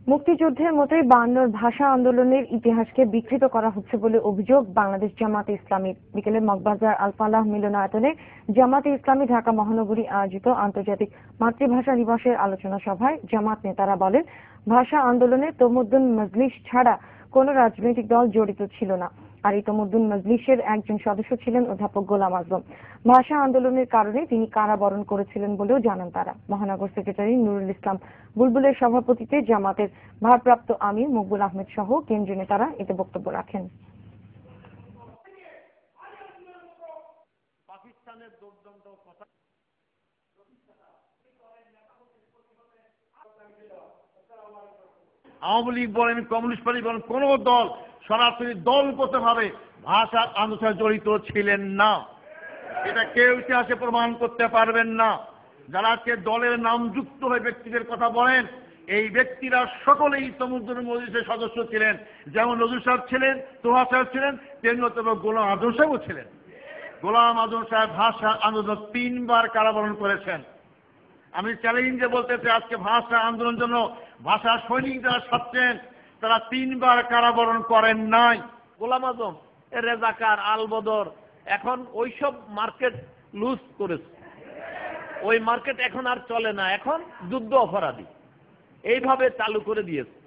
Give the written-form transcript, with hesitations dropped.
মুক্তিযুদ্ধের মতোই 52 ভাষা আন্দোলনের ইতিহাসকে বিকৃত করা হচ্ছে বলে অভিযোগ বাংলাদেশ জামাতে ইসলামীর। বিকেলে মগবাজার আল ফালাহ মিলনায়তনে জামাতে ইসলামী ঢাকা মহানগরী আয়োজিত আন্তর্জাতিক মাতৃভাষা দিবসের আলোচনা সভায় জামাত নেতারা বলেন, ভাষা আন্দোলনে তমুদ্দুন মজলিস ছাড়া কোনো রাজনৈতিক দল জড়িত ছিল না। আর এই তমুদ্দুন মজলিসের একজন সদস্য ছিলেন অধ্যাপক গোলাম আজম। ভাষা আন্দোলনের কারণে তিনি কারাবরণ করেছিলেন বলেও জানান তারা। মহানগর সেক্রেটারি নুরুল ইসলাম বুলবুলের সভাপতিত্বে জামাতের ভারপ্রাপ্ত আমির মকবুল আহমেদ সহ কেন্দ্রীয় নেতারা এতে বক্তব্য রাখেন। আওয়ামী লীগ বলেন, কমিউনিস্ট পার্টি বলেন, কোন দল সরাসরি দলগতভাবে ভাষা আন্দোলনে জড়িত ছিলেন না। এটা কেউ ইতিহাসে প্রমাণ করতে পারবেন না। যারা আজকে দলের নাম যুক্ত হয়ে ব্যক্তিদের কথা বলেন, এই ব্যক্তিরা সকলেই তমুদ্দুন মজলিসের সদস্য ছিলেন। যেমন নজরুল সাহেব ছিলেন, তোহা সাহেব ছিলেন, তেমনি গোলাম আজম সাহেবও ছিলেন। গোলাম আজম সাহেব ভাষা আন্দোলন 3 বার কারাবরণ করেছেন। আমি চ্যালেঞ্জে বলতে চাই, আজকে ভাষা আন্দোলনের জন্য ভাষা সৈনিক যারা ছাড়ছেন তারা 3 বার কারাবরণ করেন নাই। গোলাম আজম, রেজাকার, আলবদর, এখন ওইসব মার্কেট লুজ করেছে। ওই মার্কেট এখন আর চলে না, এখন যুদ্ধ অপরাধী এইভাবে চালু করে দিয়েছে।